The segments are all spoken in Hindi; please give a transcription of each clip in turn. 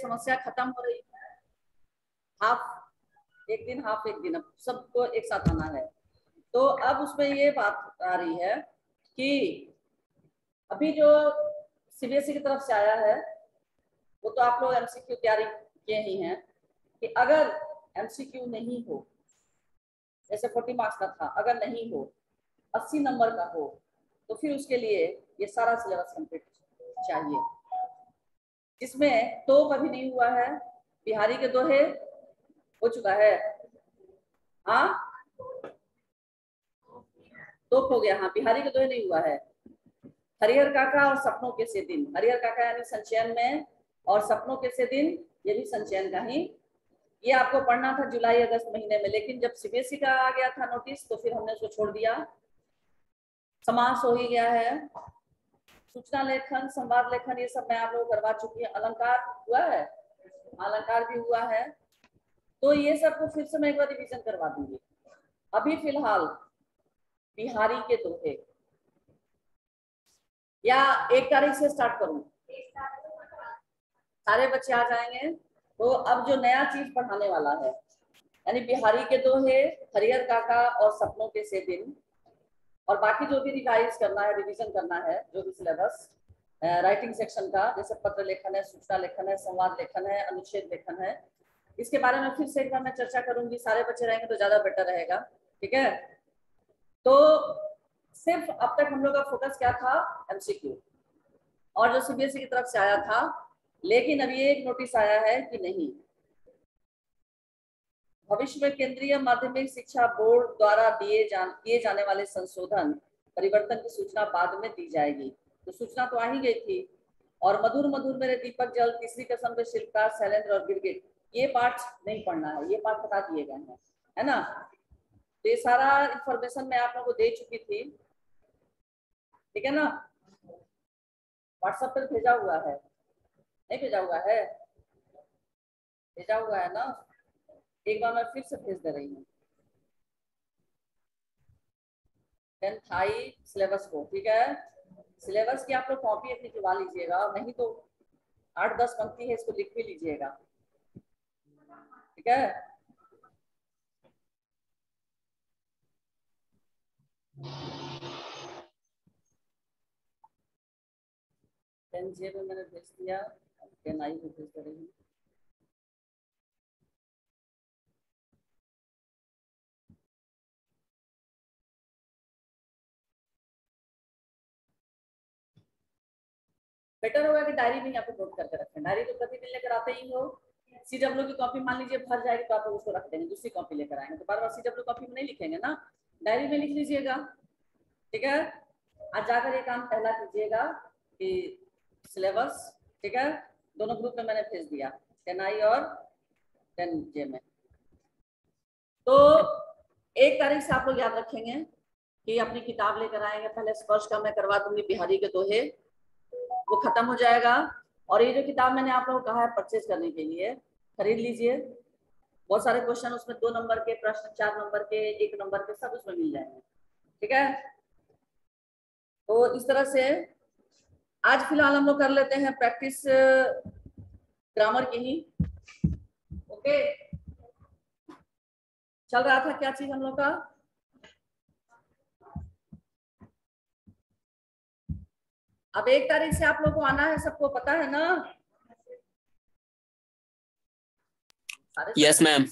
समस्या खत्म हो रही है। हाफ एक दिन हाफ एक दिन, अब सबको एक साथ आना है। तो अब उसमें ये बात आ रही है कि अभी जो सीबीएसई की तरफ से आया है वो तो आप लोग एमसीक्यू तैयारी किए ही हैं कि अगर एमसीक्यू नहीं हो, जैसे 40 मार्क्स का था, अगर नहीं हो 80 नंबर का हो, तो फिर उसके लिए ये सारा सिलेबस कंप्लीट चाहिए, जिसमें तो कभी नहीं हुआ है। बिहारी के दोहे हो चुका है, हाँ तो हो गया, हाँ बिहारी के दोहे नहीं हुआ है। हरिहर काका और सपनों के से दिन, हरिहर काका यानी संचयन में, और सपनों के से दिन ये भी संचयन का ही। ये आपको पढ़ना था जुलाई अगस्त महीने में, लेकिन जब सीबीएसई का आ गया था नोटिस तो फिर हमने उसको छोड़ दिया। समास हो ही गया है, सूचना लेखन, संवाद लेखन, ये सब मैं आप लोगों को करवा चुकी है। अलंकार हुआ है, अलंकार भी हुआ है, तो ये सब को फिर से मैं एक बार रिवीजन करवा दूंगी। अभी फिलहाल बिहारी के दोहे, या 1 तारीख से स्टार्ट करूं, सारे बच्चे आ जाएंगे। तो अब जो नया चीज पढ़ाने वाला है, यानी बिहारी के दोहे, हरिहर काका और सपनों के से दिन, और बाकी जो भी रिवाइज करना है, रिवीजन करना है, जो भी सिलेबस राइटिंग सेक्शन का, जैसे पत्र लेखन है, सूचना लेखन है, संवाद लेखन है, अनुच्छेद लेखन है, इसके बारे में फिर से एक बार मैं चर्चा करूंगी। सारे बच्चे रहेंगे तो ज्यादा बेटर रहेगा, ठीक है। तो सिर्फ अब तक हम लोग का फोकस क्या था, एमसीक्यू, और जो सीबीएसई की तरफ से आया था। लेकिन अब ये एक नोटिस आया है कि नहीं, भविष्य में केंद्रीय माध्यमिक शिक्षा बोर्ड द्वारा दिए जाने वाले संशोधन परिवर्तन की सूचना बाद में दी जाएगी। तो सूचना तो आ ही गई थी। और मधुर मधुर मेरे दीपक जल, तीसरी कसम के शिल्पकार शैलेंद्र और गिरगिट, ये पार्ट नहीं पढ़ना है, ये पार्ट बता दिए गए हैं, है ना। तो ये सारा इंफॉर्मेशन मैं आप लोगों को दे चुकी थी, ठीक है ना। व्हाट्सएप पर भेजा हुआ है, नहीं भेजा हुआ है, भेजा हुआ है ना। एक बार मैं फिर से भेज दे रही हूँ, 10th आई सिलेबस को, ठीक है। सिलेबस की आप लोग कॉपी अपनी जुड़ा लीजिएगा, नहीं तो 8-10 पंक्ति है, इसको लिख भी लीजिएगा, ठीक है। टेन जे में मैंने भेज दिया, 10 आई में भेज दे रही हूँ। बेटर होगा कि डायरी में आप नोट करके रखें, डायरी तो प्रतिदिन लेकर आते ही हो। सीडब्ल्यू की कॉपी मान लीजिए भर जाएगी तो आप उसको रख देंगे, दूसरी कॉपी लेकर आएंगे, तो बार बार सीडब्ल्यू कॉपी में नहीं लिखेंगे ना, डायरी में लिख लीजिएगा, ठीक है। आज जाकर ये काम पहला कीजिएगा कि सिलेबस, ठीक है, दोनों ग्रुप में मैंने भेज दिया, 10 आई और 10 जे में। तो 1 तारीख से आप लोग याद रखेंगे कि अपनी किताब लेकर आएंगे। पहले स्पर्श का मैं करवा दूंगी बिहारी के दोहे, वो खत्म हो जाएगा। और ये जो किताब मैंने आप लोगों को कहा है परचेज करने के लिए, खरीद लीजिए। बहुत सारे क्वेश्चन उसमें 2 नंबर के प्रश्न, 4 नंबर के, 1 नंबर के, सब उसमें मिल जाएंगे, ठीक है। तो इस तरह से आज फिलहाल हम लोग कर लेते हैं प्रैक्टिस ग्रामर की ही, ओके। चल रहा था क्या चीज हम लोग का, अब 1 तारीख से आप लोग को आना है, सबको पता है ना। Yes ma'am.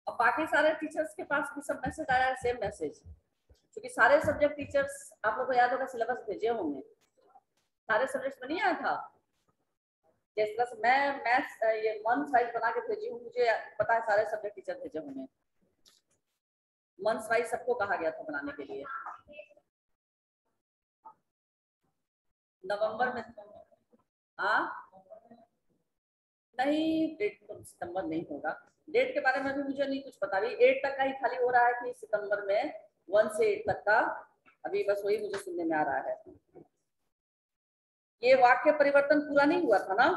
और बाकी सारे टीचर्स के पास भी सब मैसेज आया है, सेम मैसेज, क्योंकि सारे सब्जेक्ट टीचर्स आप लोग को याद होगा सिलेबस भेजे होंगे, सारे सब्जेक्ट में नहीं आया था। जिस तरह से मैं मैथ्स ये मंथ वाइज बना के भेजी हूँ, मुझे पता है सारे सब्जेक्ट टीचर भेजे होंगे, मंथ वाइज सबको कहा गया था बनाने के लिए। नवंबर में, हाँ नहीं, डेट तो सितंबर नहीं होगा, डेट के बारे में भी मुझे नहीं कुछ पता। अभी 8 तक का ही खाली हो रहा है कि सितंबर में 1 से 8 तक का, अभी बस वही मुझे सुनने में आ रहा है। ये वाक्य परिवर्तन पूरा नहीं हुआ था ना,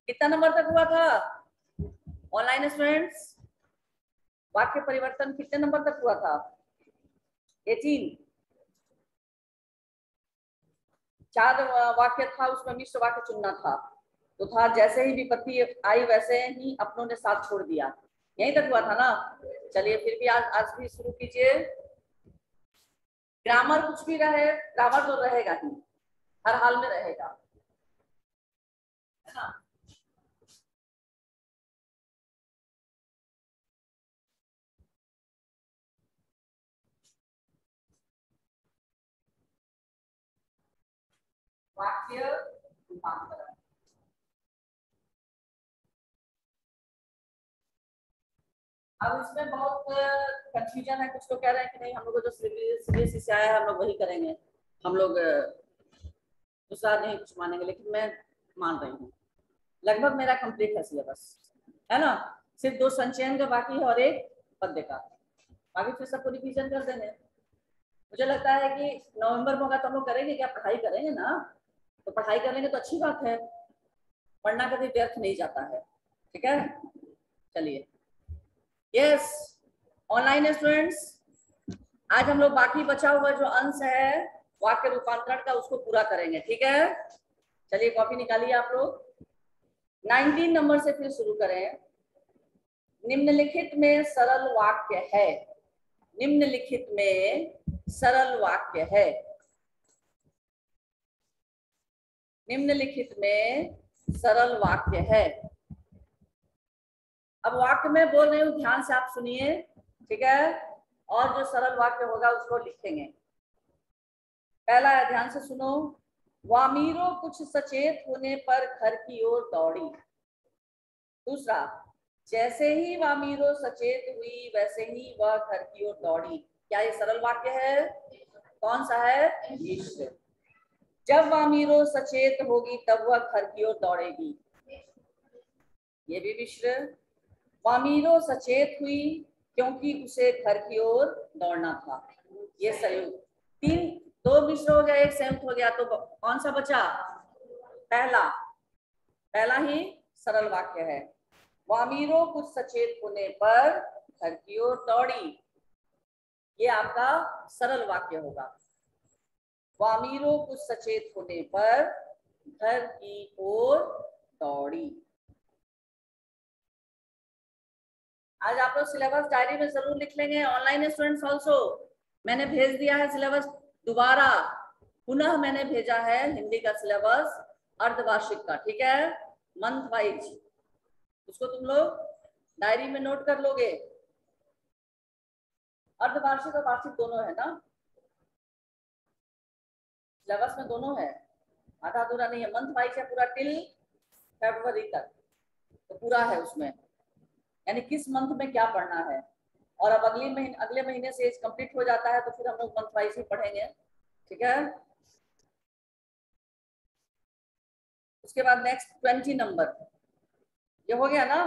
कितना नंबर तक हुआ था ऑनलाइन स्टूडेंट्स, वाक्य परिवर्तन कितने नंबर तक हुआ था, 18। 4 वाक्य था, उसमें मिश्र वाक्य चुनना था। तो था जैसे ही विपत्ति आई वैसे ही अपनों ने साथ छोड़ दिया, यहीं तक हुआ था ना। चलिए फिर भी आज भी शुरू कीजिए। ग्रामर कुछ भी रहे, ग्रामर तो रहेगा ही, हर हाल में रहेगा, है ना। वाक्य रूपांतरण, अब इसमें बहुत कंफ्यूजन है। कुछ लोग कह रहे हैं कि नहीं, हम लोग को जो सीबीएसई से आया है हम लोग वही करेंगे, हम लोग दूसरा नहीं कुछ मानेंगे, लेकिन मैं मान रही हूँ। लगभग मेरा कंप्लीट है सिलेबस, है ना। सिर्फ 2 संचयन का बाकी है और 1 पद्य का, बाकी फिर सबको रिवीजन कर देंगे। मुझे लगता है कि नवंबर में होगा तो हम लोग करेंगे क्या, पढ़ाई करेंगे ना। तो पढ़ाई करेंगे तो अच्छी बात है, पढ़ना कभी व्यर्थ नहीं जाता है, ठीक है। चलिए, यस ऑनलाइन स्टूडेंट्स, आज हम लोग बाकी बचा हुआ जो अंश है वाक्य रूपांतरण का उसको पूरा करेंगे, ठीक है। चलिए कॉपी निकालिए आप लोग। 19 नंबर से फिर शुरू करें। निम्नलिखित में सरल वाक्य है, निम्नलिखित में सरल वाक्य है, निम्नलिखित में सरल वाक्य है। अब वाक्य में बोल रही हूँ, ध्यान से आप सुनिए, ठीक है। और जो सरल वाक्य होगा उसको लिखेंगे। पहला है, ध्यान से सुनो। वामीरो कुछ सचेत होने पर घर की ओर दौड़ी। दूसरा, जैसे ही वामीरो सचेत हुई वैसे ही वह घर की ओर दौड़ी। क्या ये सरल वाक्य है? कौन सा है? मिश्र। जब वामीरो सचेत होगी तब वह घर की ओर दौड़ेगी, ये भी मिश्र। वामीरो सचेत हुई क्योंकि उसे घर की ओर दौड़ना था, ये संयुक्त। 2 मिश्र हो गया, 1 संयुक्त हो गया, तो कौन सा बचा? पहला ही सरल वाक्य है। वामीरो कुछ सचेत होने पर घर की ओर दौड़ी, ये आपका सरल वाक्य होगा। वामीरो कुछ सचेत होने पर घर की ओर दौड़ी। आज आप लोग सिलेबस डायरी में जरूर लिख लेंगे, ऑनलाइन स्टूडेंट्स ऑल्सो। मैंने भेज दिया है सिलेबस दोबारा, पुनः मैंने भेजा है हिंदी का सिलेबस अर्धवार्षिक का, ठीक है, मंथ वाइज। उसको तुम लोग डायरी में नोट कर लोगे। अर्धवार्षिक और वार्षिक दोनों है ना, सिलेबस में दोनों है, आधा अधूरा नहीं है। मंथ वाइज है पूरा टिल फरवरी तक, तो पूरा है उसमें, यानी किस मंथ में क्या पढ़ना है। और अब अगले महीने से एज कंप्लीट हो जाता है तो फिर हम लोग मंथ वाइज ही पढ़ेंगे, ठीक है। उसके बाद नेक्स्ट 20 नंबर, ये हो गया ना।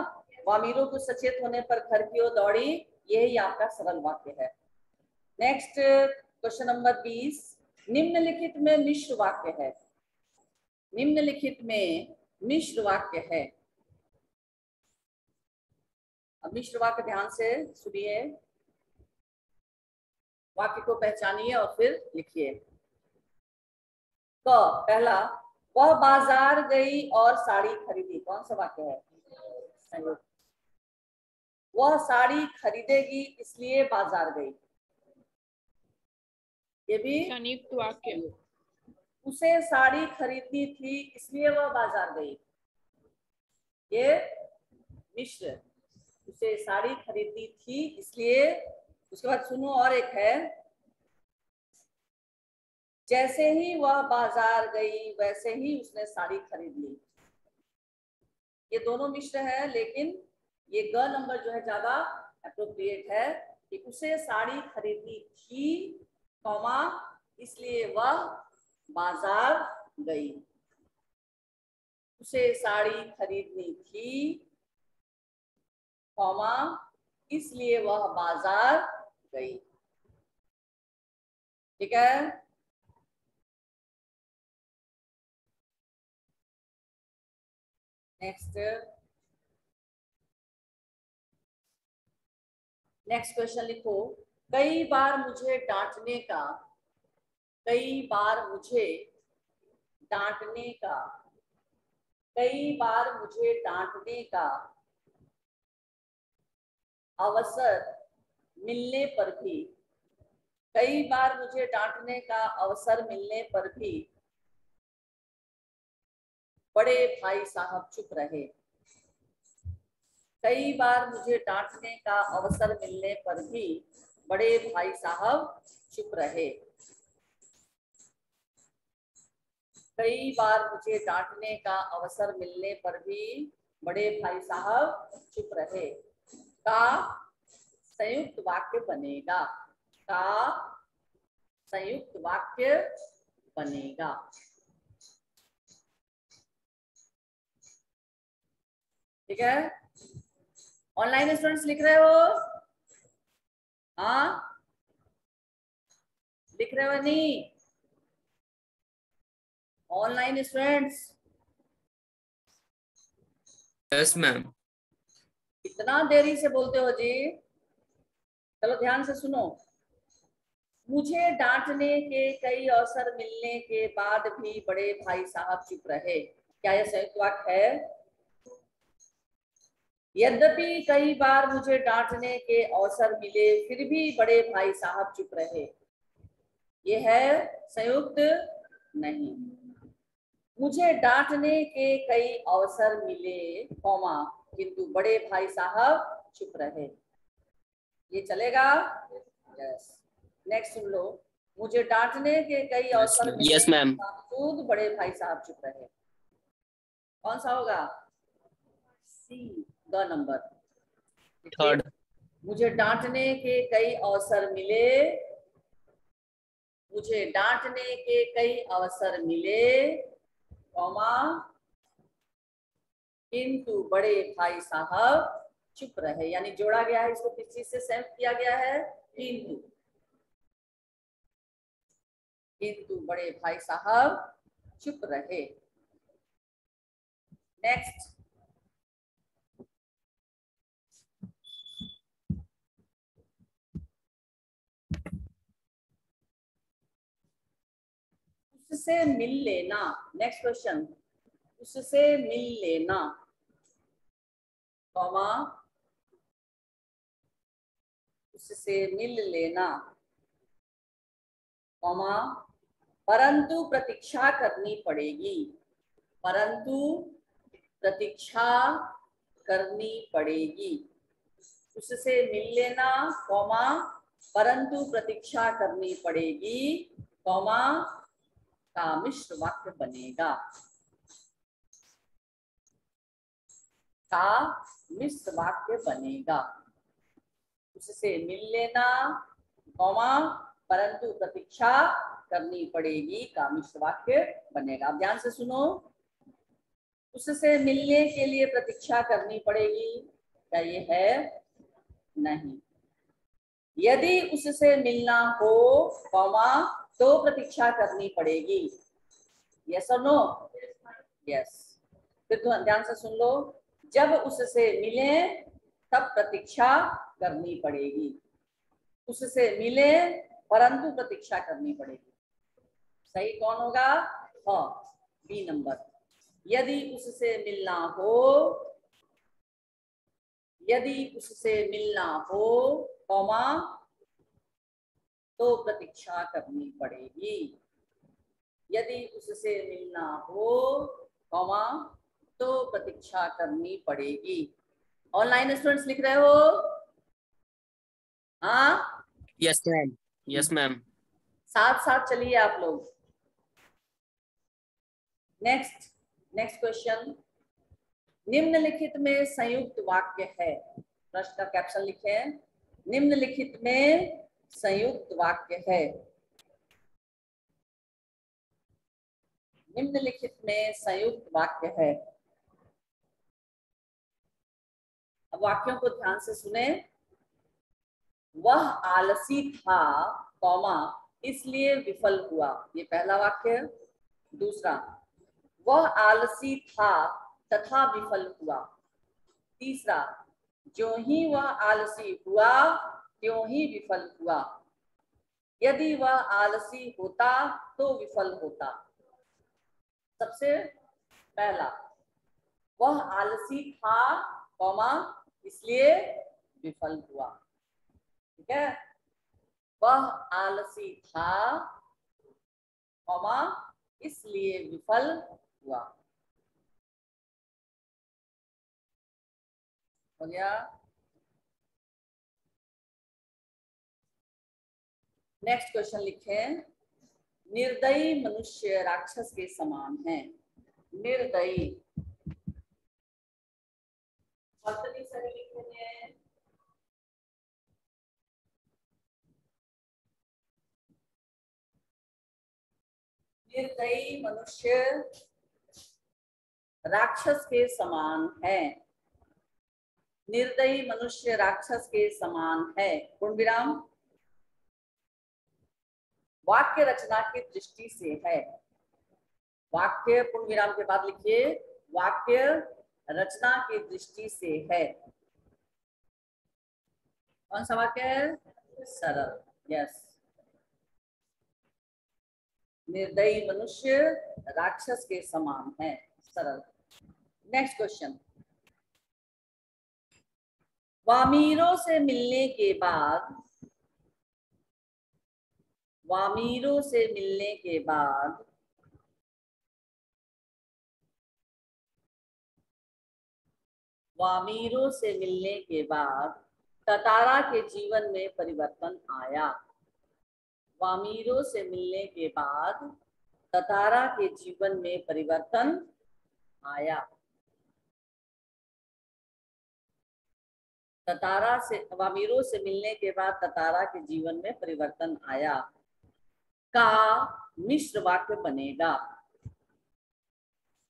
वामीरो कुछ सचेत होने पर घर की ओर दौड़ी, यही आपका सरल वाक्य है। नेक्स्ट क्वेश्चन नंबर 20, निम्नलिखित में मिश्र वाक्य है, निम्नलिखित में मिश्र वाक्य है। अब मिश्र वाक्य ध्यान से सुनिए, वाक्य को पहचानिए और फिर लिखिए। तो पहला, वह बाजार गई और साड़ी खरीदी, कौन सा वाक्य है? वह साड़ी खरीदेगी इसलिए बाजार गई, ये भी संयुक्त वाक्य। उसे साड़ी खरीदनी थी इसलिए वह बाजार गई, ये मिश्र। उसे साड़ी खरीदनी थी इसलिए। उसके बाद सुनो और एक है, जैसे ही वह बाजार गई वैसे ही उसने साड़ी खरीद ली। ये दोनों मिश्र है, लेकिन ये ग नंबर जो है ज्यादा एप्रोप्रिएट है कि उसे साड़ी खरीदनी थी, कौमा, इसलिए वह बाजार गई। उसे साड़ी खरीदनी थी, कौमा, इसलिए वह बाजार गई, ठीक है। नेक्स्ट क्वेश्चन लिखो। कई बार मुझे डांटने का, कई बार मुझे डांटने का, कई बार मुझे डांटने का अवसर मिलने पर भी, कई बार मुझे डांटने का अवसर मिलने पर भी बड़े भाई साहब चुप रहे। कई बार मुझे डांटने का अवसर मिलने पर भी बड़े भाई साहब चुप रहे। कई बार मुझे डांटने का अवसर मिलने पर भी बड़े भाई साहब चुप रहे का संयुक्त वाक्य बनेगा, का संयुक्त वाक्य बनेगा। ठीक है, ऑनलाइन स्टूडेंट्स लिख रहे हो? हाँ, लिख रहे हो नहीं? Online students? Yes ma'am. इतना देरी से बोलते हो जी? चलो ध्यान से सुनो। मुझे डांटने के कई अवसर मिलने के बाद भी बड़े भाई साहब चुप रहे, क्या यह संयुक्त वाक्य है? यद्यपि कई बार मुझे डांटने के अवसर मिले फिर भी बड़े भाई साहब चुप रहे, ये है संयुक्त नहीं। मुझे डांटने के कई अवसर मिले कौमा किंतु बड़े भाई साहब चुप रहे, ये चलेगा? यस। नेक्स्ट सुन लो, मुझे डांटने के कई अवसर मिले यस मैम। बावजूद बड़े भाई साहब चुप रहे, कौन सा होगा? सी, द नंबर। थर्ड। मुझे डांटने के कई अवसर मिले, मुझे डांटने के कई अवसर मिले कौमा किंतु बड़े भाई साहब चुप रहे, यानी जोड़ा गया है, इसको किस चीज से संयुक्त किया गया है? किंतु। किंतु बड़े भाई साहब चुप रहे। नेक्स्ट, उससे मिल लेना। नेक्स्ट क्वेश्चन, उससे मिल लेना कौमा उससे मिल लेना कौमा परंतु प्रतीक्षा करनी पड़ेगी, परंतु प्रतीक्षा करनी पड़ेगी। उससे मिल लेना कौमा परंतु प्रतीक्षा करनी पड़ेगी कौमा का मिश्र वाक्य बनेगा, का मिश्र वाक्य बनेगा। उससे मिल लेना कौमा परंतु प्रतीक्षा करनी पड़ेगी का मिश्र वाक्य बनेगा। अब ध्यान से सुनो, उससे मिलने के लिए प्रतीक्षा करनी पड़ेगी, क्या ये है? नहीं। यदि उससे मिलना हो कौमा तो प्रतीक्षा करनी पड़ेगी, यस और नो? यस। फिर तो ध्यान से सुन लो, जब उससे मिले तब प्रतीक्षा करनी पड़ेगी, उससे मिले परंतु प्रतीक्षा करनी पड़ेगी। सही कौन होगा? हाँ, बी नंबर। यदि उससे मिलना हो, यदि उससे मिलना हो कौमा तो प्रतीक्षा करनी पड़ेगी, यदि उससे मिलना हो कौमा तो प्रतीक्षा करनी पड़ेगी। ऑनलाइन स्टूडेंट्स लिख रहे हो? हाँ, यस मैम। Yes ma'am. साथ साथ चलिए आप लोग। नेक्स्ट, नेक्स्ट क्वेश्चन, निम्नलिखित में संयुक्त वाक्य है, प्रश्न का कैप्शन लिखे, निम्नलिखित में संयुक्त वाक्य है, निम्नलिखित में संयुक्त वाक्य है। अब वाक्यों को ध्यान से सुने। वह आलसी था कौमा इसलिए विफल हुआ, ये पहला वाक्य है। दूसरा, वह आलसी था तथा विफल हुआ। तीसरा, जो ही वह आलसी हुआ त्यों ही विफल हुआ, यदि वह आलसी होता तो विफल होता। सबसे पहला, वह आलसी था कौमा इसलिए विफल हुआ। ठीक है, वह आलसी था कौमा इसलिए विफल हुआ। हो गया। नेक्स्ट क्वेश्चन लिखें, निर्दयी मनुष्य राक्षस के समान है। निर्दयी वर्तनी सही लिखेंगे। निर्दयी मनुष्य राक्षस के समान है। निर्दयी मनुष्य राक्षस के समान है। पूर्ण विराम। वाक्य रचना की दृष्टि से है। वाक्य पूर्ण विराम के बाद लिखिए, वाक्य रचना की दृष्टि से है। कौन सा वाक्य है? सरल। यस, निर्दयी मनुष्य राक्षस के समान है। सरल। नेक्स्ट क्वेश्चन, वामीरों से मिलने के बाद, वामीरों से मिलने के बाद वामीरों से मिलने के बाद ततारा के जीवन में परिवर्तन आया। वामीरों से मिलने के बाद ततारा के जीवन में परिवर्तन आया। ततारा से, वामीरों से मिलने के बाद ततारा के जीवन में परिवर्तन आया का मिश्र वाक्य बनेगा।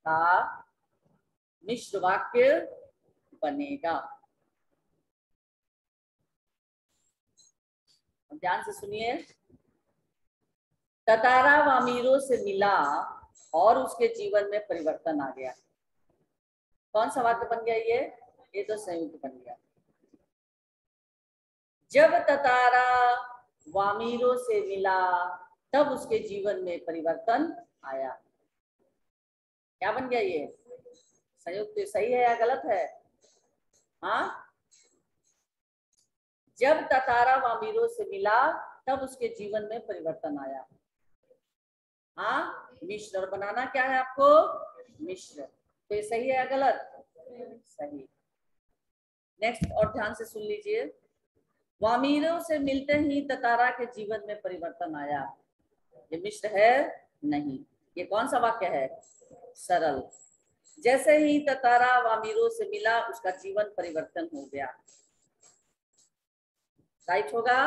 का मिश्र वाक्य बनेगा। ध्यान से सुनिए, ततारा वामीरों से मिला और उसके जीवन में परिवर्तन आ गया। कौन सा वाक्य बन गया? ये तो संयुक्त बन गया। जब ततारा वामीरों से मिला तब उसके जीवन में परिवर्तन आया। क्या बन गया? ये संयुक्त सही है या गलत है? हाँ, जब ततारा वामीरों से मिला तब उसके जीवन में परिवर्तन आया। हाँ, मिश्र। और बनाना क्या है आपको? मिश्र। तो ये सही है या गलत? सही। नेक्स्ट, और ध्यान से सुन लीजिए, वामीरों से मिलते ही ततारा के जीवन में परिवर्तन आया। ये मिश्र है? नहीं। ये कौन सा वाक्य है? सरल। जैसे ही ततारा वामीरों से मिला उसका जीवन परिवर्तन हो गया। राइट होगा।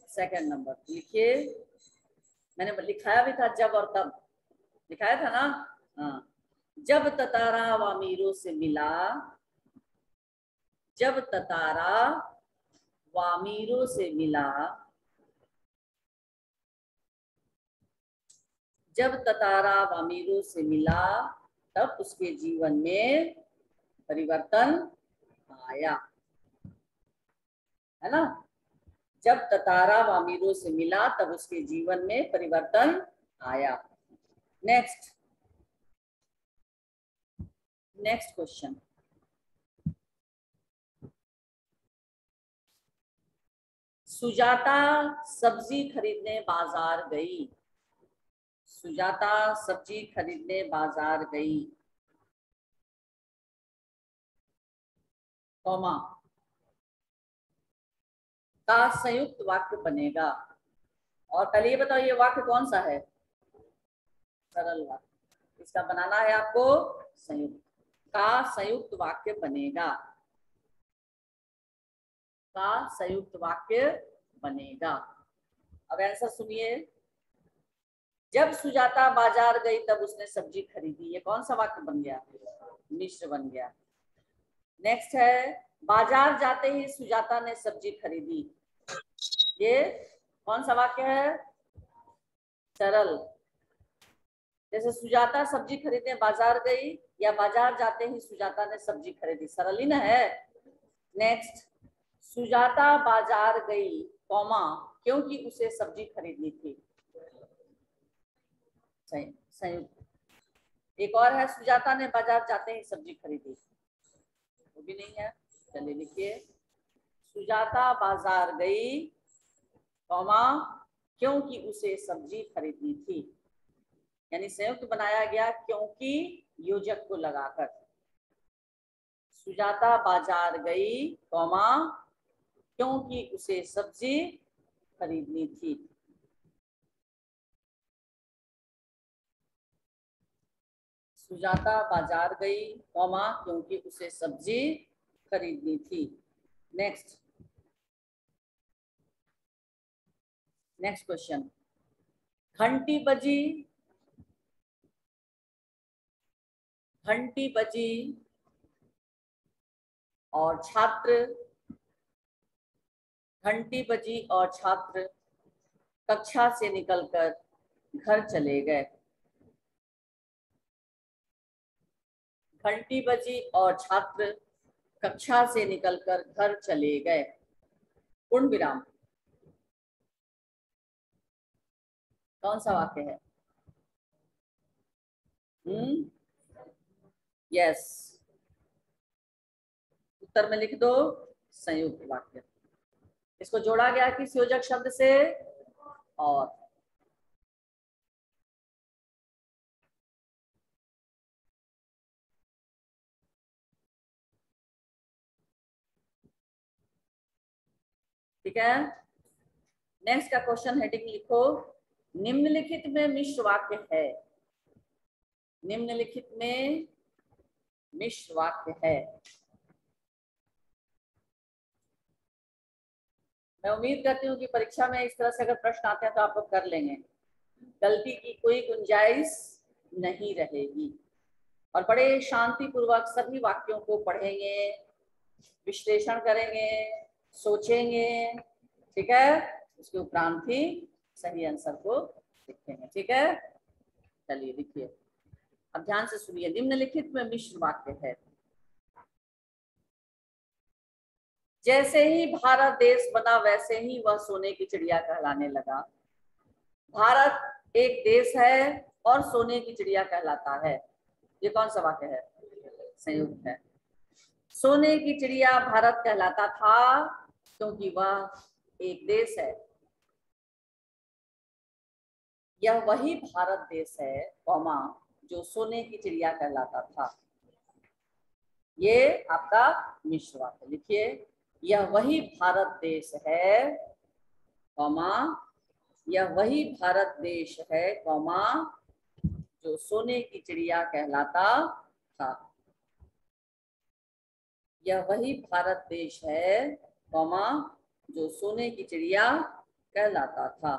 सेकंड नंबर लिखिए, मैंने लिखाया भी था, जब और तब लिखाया था ना। हाँ, जब ततारा वामीरों से मिला, जब ततारा वामीरों से मिला, जब ततारा वामीरों से मिला तब उसके जीवन में परिवर्तन आया। है ना? जब ततारा वामीरों से मिला तब उसके जीवन में परिवर्तन आया। नेक्स्ट, नेक्स्ट क्वेश्चन, सुजाता सब्जी खरीदने बाजार गई। सुजाता सब्जी खरीदने बाजार गई, कौमा का संयुक्त वाक्य बनेगा। और पहले ये बताओ, ये वाक्य कौन सा है? सरल वाक्य। इसका बनाना है आपको संयुक्त। का संयुक्त वाक्य बनेगा। का संयुक्त वाक्य बनेगा। अब आंसर सुनिए, जब सुजाता बाजार गई तब उसने सब्जी खरीदी। ये कौन सा वाक्य बन गया? मिश्र बन गया। नेक्स्ट है, बाजार जाते ही सुजाता ने सब्जी खरीदी। ये कौन सा वाक्य है? सरल। जैसे सुजाता सब्जी खरीदने बाजार गई, या बाजार जाते ही सुजाता ने सब्जी खरीदी। सरल ही ना है। नेक्स्ट, सुजाता बाजार गई कौमा क्योंकि उसे सब्जी खरीदनी थी। संयुक्त। एक और है, सुजाता ने बाजार जाते ही सब्जी खरीदी, वो भी नहीं है। चलिए लिखिए, सुजाता बाजार गई कौमा क्योंकि उसे सब्जी खरीदनी थी। यानी संयुक्त बनाया गया क्योंकि योजक को लगाकर। सुजाता बाजार गई कौमा क्योंकि उसे सब्जी खरीदनी थी। सुजाता बाजार गई कौमा क्योंकि उसे सब्जी खरीदनी थी। नेक्स्ट क्वेश्चन, घंटी बजी, घंटी बजी और छात्र, घंटी बजी और छात्र कक्षा से निकलकर घर चले गए। घंटी बजी और छात्र कक्षा से निकलकर घर चले गए। पूर्ण विराम। कौन सा वाक्य है? यस, उत्तर में लिख दो संयुक्त वाक्य। इसको जोड़ा गया किस योजक शब्द से? और। ठीक है, नेक्स्ट का क्वेश्चन हेडिंग लिखो, निम्नलिखित में मिश्र वाक्य है। निम्नलिखित में मिश्र वाक्य है। मैं उम्मीद करती हूँ कि परीक्षा में इस तरह से अगर प्रश्न आते हैं तो आप लोग कर लेंगे, गलती की कोई गुंजाइश नहीं रहेगी। और बड़े शांतिपूर्वक सभी वाक्यों को पढ़ेंगे, विश्लेषण करेंगे, सोचेंगे। ठीक है, उसके उपरांत ही सही आंसर को लिखेंगे। ठीक है, चलिए लिखिए, अब ध्यान से सुनिए। निम्नलिखित में मिश्र वाक्य है। जैसे ही भारत देश बना वैसे ही वह सोने की चिड़िया कहलाने लगा। भारत एक देश है और सोने की चिड़िया कहलाता है। ये कौन सा वाक्य है? संयुक्त है। सोने की चिड़िया भारत कहलाता था क्योंकि वह एक देश है। यह वही भारत देश है कौमा जो सोने की चिड़िया कहलाता था। ये आपका मिश्र वाक्य। लिखिए, यह वही भारत देश है कौमा, यह वही भारत देश है कौमा जो सोने की चिड़िया कहलाता था। यह वही भारत देश है कौमा जो सोने की चिड़िया कहलाता था।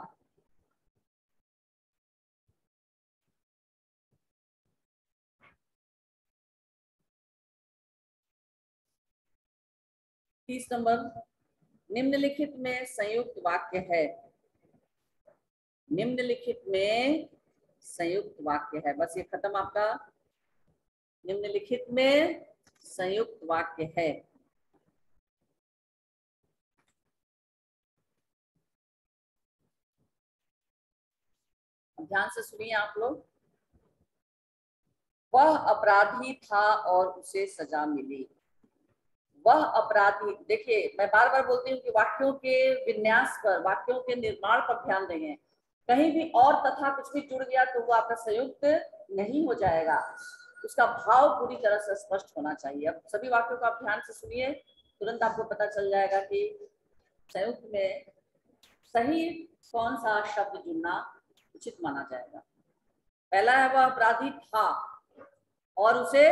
तीस नंबर, निम्नलिखित में संयुक्त वाक्य है। निम्नलिखित में संयुक्त वाक्य है। बस ये खत्म आपका। निम्नलिखित में संयुक्त वाक्य है। ध्यान से सुनिए आप लोग। वह अपराधी था और उसे सजा मिली। वह अपराधी, देखिए मैं बार बार बोलती हूँ कि वाक्यों के विन्यास पर, वाक्यों के निर्माण पर ध्यान देंगे। कहीं भी और तथा कुछ भी जुड़ गया तो वो आपका संयुक्त नहीं हो जाएगा। उसका भाव पूरी तरह से स्पष्ट होना चाहिए। अब सभी वाक्यों को आप ध्यान से सुनिए, तुरंत आपको पता चल जाएगा कि संयुक्त में सही कौन सा शब्द जुड़ना उचित माना जाएगा। पहला है, वह अपराधी था और उसे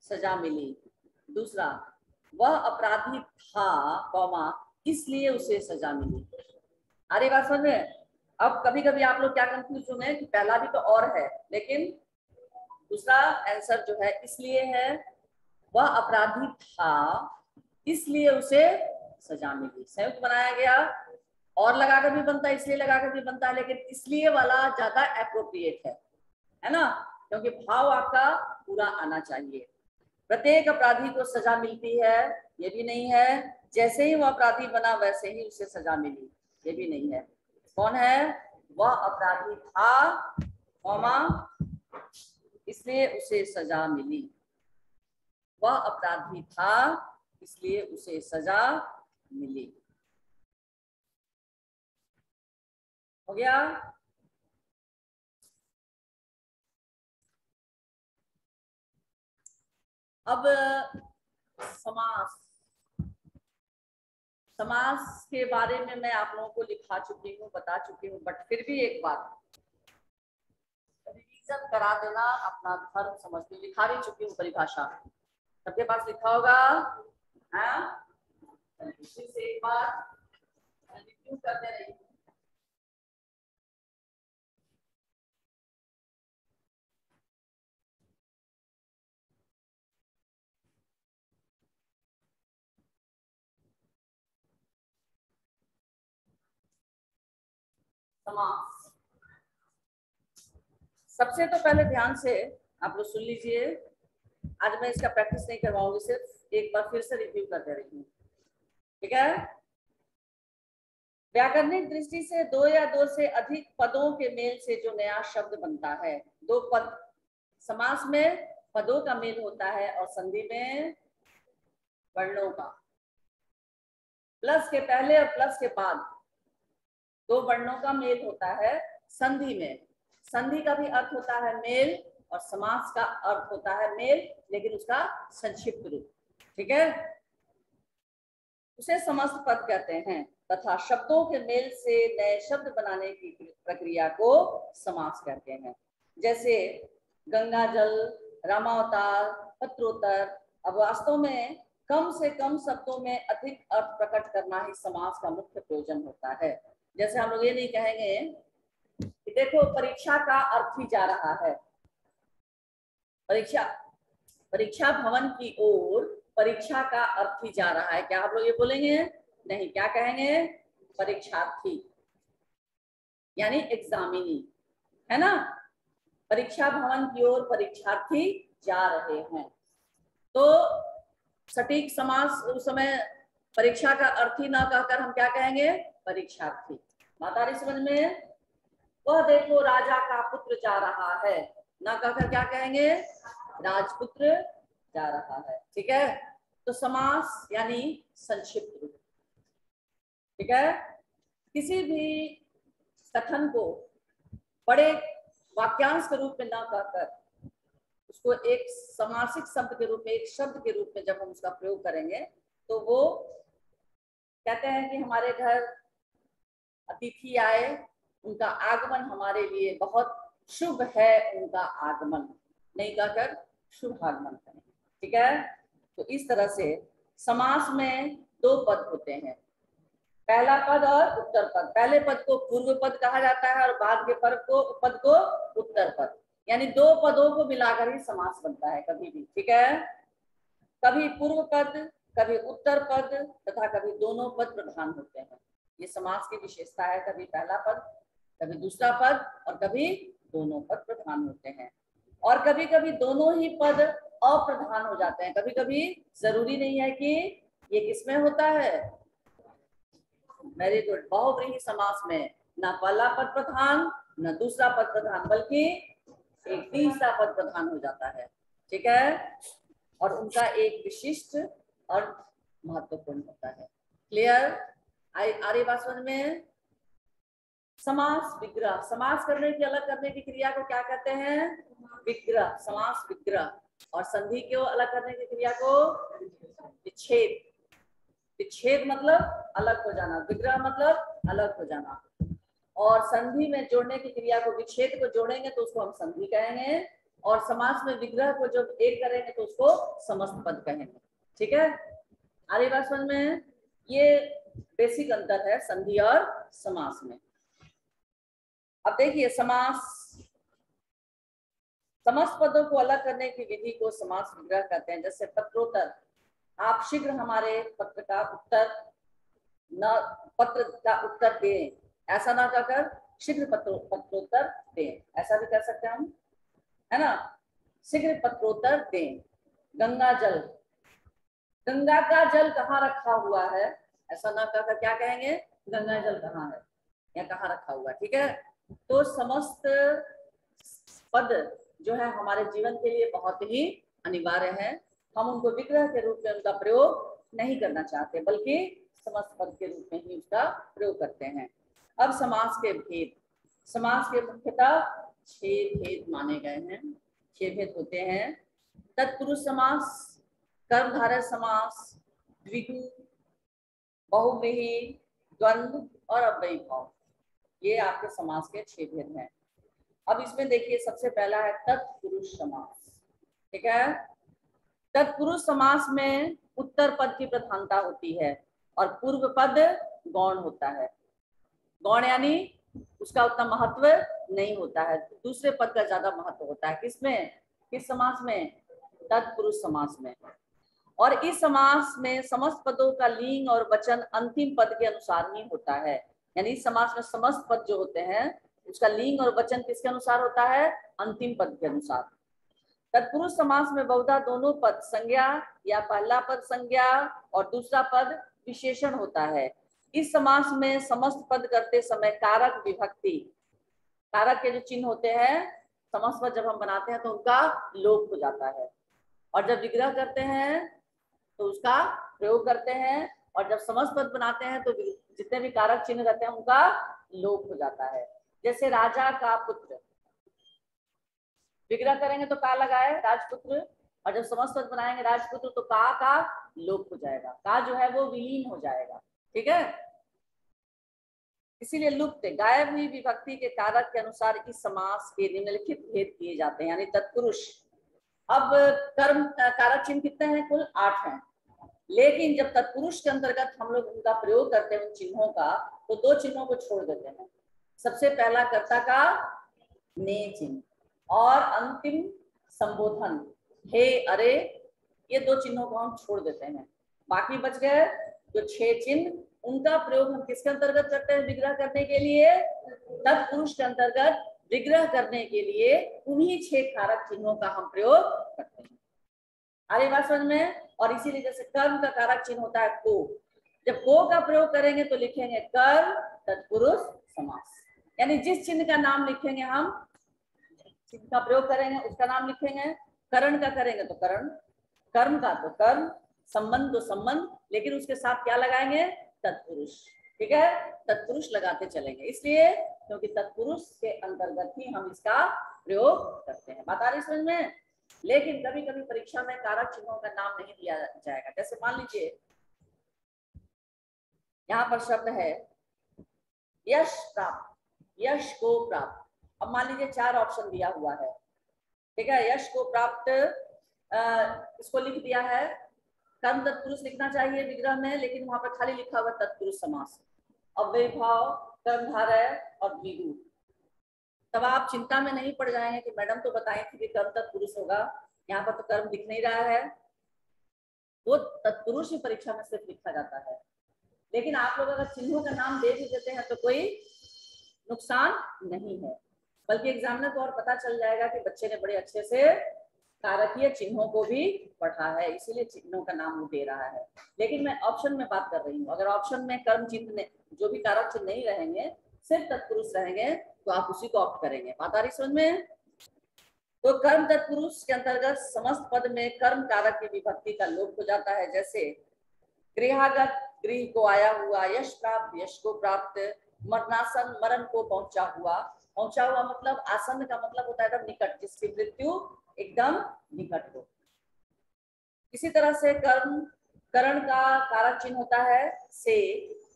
सजा मिली। दूसरा, वह अपराधी था कौमा इसलिए उसे सजा मिली। अरे बात समझ में? अब कभी कभी आप लोग क्या कंफ्यूज होंगे कि पहला भी तो और है, लेकिन दूसरा आंसर जो है इसलिए है। वह अपराधी था इसलिए उसे सजा मिली। संयुक्त बनाया गया, और लगाकर भी बनता है, इसलिए लगाकर भी बनता है, लेकिन इसलिए वाला ज्यादा एप्रोप्रिएट है ना, क्योंकि भाव आपका पूरा आना चाहिए। प्रत्येक अपराधी को सजा मिलती है, ये भी नहीं है। जैसे ही वो अपराधी बना वैसे ही उसे सजा मिली, ये भी नहीं है। कौन है? वह अपराधी था कौमा इसलिए उसे सजा मिली। वह अपराधी था इसलिए उसे सजा मिली। हो गया? अब समास। समास के बारे में मैं आप लोगों को लिखा चुकी हूँ, बता चुकी हूँ, बट फिर भी एक बार रिवीजन करा देना। अपना धर्म समझती हूँ, लिखा भी चुकी हूँ परिभाषा, सबके पास लिखा होगा। हाँ, फिर से एक बार रिव्यू करते रहिए। समास। सबसे तो पहले ध्यान से आप लोग सुन लीजिए। आज मैं इसका प्रैक्टिस नहीं करवाऊंगी, सिर्फ एक बार फिर से रिव्यू करते रही हूँ, ठीक है? व्याकरणिक दृष्टि से दो या दो से अधिक पदों के मेल से जो नया शब्द बनता है। दो पद, समास में पदों का मेल होता है और संधि में वर्णों का। प्लस के पहले और प्लस के बाद दो वर्णों का मेल होता है संधि में। संधि का भी अर्थ होता है मेल और समास का अर्थ होता है मेल, लेकिन उसका संक्षिप्त रूप, ठीक है? उसे समस्त पद कहते हैं तथा शब्दों के मेल से नए शब्द बनाने की प्रक्रिया को समास कहते हैं। जैसे गंगा जल, रामावतार, पत्रोत्तर। अब वास्तव में कम से कम शब्दों में अधिक अर्थ प्रकट करना ही समास का मुख्य प्रयोजन होता है। जैसे हम लोग ये नहीं कहेंगे कि देखो परीक्षा का अर्थ ही जा रहा है, परीक्षा भवन की ओर परीक्षा का अर्थ ही जा रहा है, क्या आप लोग ये बोलेंगे? नहीं, क्या कहेंगे? परीक्षार्थी, यानी एग्जामिनी, है ना? परीक्षा भवन की ओर परीक्षार्थी जा रहे हैं। तो सटीक समास उस समय परीक्षा का अर्थी ना कहकर हम क्या कहेंगे? परीक्षार्थी। बात आ रही समझ में? वह देखो राजा का पुत्र जा रहा है, ना कहकर क्या कहेंगे? राजपुत्र जा रहा है, ठीक है? तो समास यानी संक्षिप्त रूप, ठीक है? किसी भी कथन को बड़े वाक्यांश के रूप में ना कहकर उसको एक समासिक शब्द के रूप में, एक शब्द के रूप में जब हम उसका प्रयोग करेंगे तो वो कहते हैं कि हमारे घर अतिथि आए, उनका आगमन हमारे लिए बहुत शुभ है, उनका आगमन नहीं कहकर शुभ आगमन करें, ठीक है? तो इस तरह से समास में दो पद होते हैं, पहला पद और उत्तर पद। पहले पद को पूर्व पद कहा जाता है और बाद के पद को उत्तर पद, यानी दो पदों को मिलाकर ही समास बनता है कभी भी, ठीक है? कभी पूर्व पद, कभी उत्तर पद तथा कभी दोनों पद प्रधान होते हैं। ये समास की विशेषता है, कभी पहला पद, कभी दूसरा पद और कभी दोनों पद प्रधान होते हैं। और कभी कभी दोनों ही पद अप्रधान हो जाते हैं। कभी कभी जरूरी नहीं है कि ये किसमें होता है, वेरी गुड, बहुव्रीहि समास में ना पहला पद प्रधान ना दूसरा पद प्रधान, बल्कि एक तीसरा पद प्रधान हो जाता है, ठीक है? और उनका एक विशिष्ट और महत्वपूर्ण होता है। क्लियर? आ रही बात समझ में? समास विग्रह, समास करने की, अलग करने की क्रिया को क्या कहते हैं? विग्रह, समास विग्रह। और संधि को अलग करने की क्रिया को विच्छेद। विच्छेद मतलब अलग हो जाना, विग्रह मतलब अलग हो जाना। और संधि में जोड़ने की क्रिया को, विच्छेद को जोड़ेंगे तो उसको हम संधि कहेंगे, और समास में विग्रह को जब एक करेंगे तो उसको समस्त पद कहेंगे, ठीक है? आगे बात समझ में? ये बेसिक अंतर है संधि और समास में। अब देखिए समास, समस्त पदों को अलग करने की विधि को समास विग्रह कहते हैं। जैसे पत्रोत्तर, आप शीघ्र हमारे पत्र का उत्तर दें, ऐसा ना कहकर शीघ्र पत्रोत्तर दें, ऐसा भी कर सकते हैं हम, है ना? शीघ्र पत्रोत्तर दें। गंगा जल, गंगा का जल कहाँ रखा हुआ है, ऐसा ना कहकर क्या कहेंगे? गंगा जल कहाँ है या कहाँ रखा हुआ है, ठीक है? तो समस्त पद जो है हमारे जीवन के लिए बहुत ही अनिवार्य है। हम उनको विग्रह के रूप में उनका प्रयोग नहीं करना चाहते, बल्कि समस्त पद के रूप में ही उसका प्रयोग करते हैं। अब समास के भेद। समास के मुख्यतः 6 भेद माने गए हैं। 6 भेद होते हैं। तत्पुरुष समास, कर्मधारय समास, द्विगु, बहुव्रीहि, द्वंद्व और अव्ययी भाव। ये आपके समास के 6 भेद हैं। अब इसमें देखिए, सबसे पहला है तत्पुरुष समास। ठीक है। तत्पुरुष समास में उत्तर पद की प्रधानता होती है और पूर्व पद गौण होता है। गौण यानी उसका उतना महत्व नहीं होता है, दूसरे पद का ज्यादा महत्व होता है। किसमें? किस समास में? तत्पुरुष समास में। और इस समास में समस्त पदों का लिंग और वचन अंतिम पद के अनुसार ही होता है। यानी इस समास में समस्त पद जो होते हैं उसका लिंग और वचन किसके अनुसार होता है? अंतिम पद के अनुसार। तत्पुरुष समास में बहुधा दोनों पद संज्ञा या पहला पद संज्ञा और दूसरा पद विशेषण होता है। इस समास में समस्त पद करते समय कारक विभक्ति, कारक के जो चिन्ह होते हैं समस्त पद जब हम बनाते हैं तो उनका लोप हो जाता है, और जब विग्रह करते हैं तो उसका प्रयोग करते हैं, और जब समस्त पद बनाते हैं तो जितने भी कारक चिन्ह रहते हैं उनका लोप हो जाता है। जैसे राजा का पुत्र, विग्रह करेंगे तो का लगाए राजपुत्र, और जब समस्त पद बनाएंगे राजपुत्र तो का लोप हो जाएगा, का जो है वो विलीन हो जाएगा। ठीक है। इसीलिए लुप्त गायब हुई विभक्ति के कारक के अनुसार इस समास के निम्नलिखित भेद किए जाते हैं। यानी तत्पुरुष, अब कर्म कारक चिन्ह कितने हैं? कुल 8 हैं। लेकिन जब तत्पुरुष के अंतर्गत हम लोग उनका प्रयोग करते हैं उन चिन्हों का, तो 2 चिन्हों को छोड़ देते हैं। सबसे पहला कर्ता का ने चिन्ह और अंतिम संबोधन हे अरे, ये 2 चिन्हों को हम छोड़ देते हैं। बाकी बच गए जो 6 चिन्ह, उनका प्रयोग हम किसके अंतर्गत करते हैं? विग्रह करने के लिए। तत्पुरुष के अंतर्गत विग्रह करने के लिए उन्हीं 6 कारक चिन्हों का हम प्रयोग करते हैं। आगे बात समझ में? और इसीलिए जैसे कर्म का कारक चिन्ह होता है को, जब को का प्रयोग करेंगे तो लिखेंगे कर्म तत्पुरुष समास। यानी जिस चिन्ह का नाम लिखेंगे, हम चिन्ह का प्रयोग करेंगे उसका नाम लिखेंगे। करण का करेंगे तो करण, कर्म का तो कर्म, संबंध तो संबंध, लेकिन उसके साथ क्या लगाएंगे? तत्पुरुष। ठीक है, तत्पुरुष लगाते चलेंगे, इसलिए क्योंकि तत्पुरुष के अंतर्गत ही हम इसका प्रयोग करते हैं। बात आ रही समझ में? लेकिन कभी कभी परीक्षा में कारक चिन्हों का नाम नहीं दिया जाएगा। जैसे मान लीजिए यहाँ पर शब्द है यश प्राप्त, यश को प्राप्त। अब मान लीजिए 4 ऑप्शन दिया हुआ है। ठीक है, यश को प्राप्त इसको लिख दिया है, कर्म तत्पुरुष लिखना चाहिए विग्रह में, लेकिन वहां पर खाली लिखा हुआ तत्पुरुष समास, अव्यय भाव, कर्मधारय और द्विगु। तब आप चिंता में नहीं पड़ जाएंगे कि मैडम तो बताई थी कि कर्म तत्पुरुष होगा, यहाँ पर तो कर्म दिख नहीं रहा है। वो तत्पुरुष ही परीक्षा में सिर्फ लिखा जाता है। लेकिन आप लोग अगर चिन्हों का नाम दे भी देते हैं तो कोई नुकसान नहीं है, बल्कि एग्जामिनर को और पता चल जाएगा कि बच्चे ने बड़े अच्छे से कारकीय चिन्हों को भी पढ़ा है, इसीलिए चिन्हों का नाम वो दे रहा है। लेकिन मैं ऑप्शन में बात कर रही हूँ, अगर ऑप्शन में कर्म चिन्ह जो भी कारक चिन्ह नहीं रहेंगे, सिर्फ तत्पुरुष रहेंगे, तो आप उसी को ऑप्ट करेंगे। बात आ रही समझ में? तो कर्म तत्पुरुष के अंतर्गत समस्त पद में कर्म कारक की विभक्ति का लोप हो जाता है। जैसे गृहागत, गृह को आया हुआ, यश प्राप्त, यश को प्राप्त, मरणासन, मरण को पहुंचा हुआ। पहुंचा हुआ मतलब आसन का मतलब होता है एकदम निकट, जिसकी मृत्यु एकदम निकट हो। इसी तरह से कर्म करण का कारक चिन्ह होता है से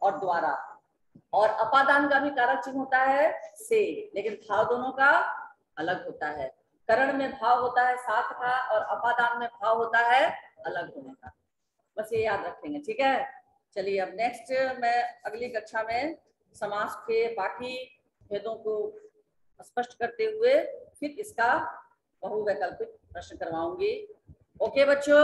और द्वारा, और अपादान का भी कारक चिन्ह होता है से, लेकिन भाव दोनों का अलग होता है। करण में भाव होता है साथ का, और अपादान में भाव होता है अलग होने का। बस ये याद रखेंगे। ठीक है, चलिए अब नेक्स्ट मैं अगली कक्षा में समास के बाकी भेदों को स्पष्ट करते हुए फिर इसका बहुवैकल्पिक प्रश्न करवाऊंगी। ओके बच्चों।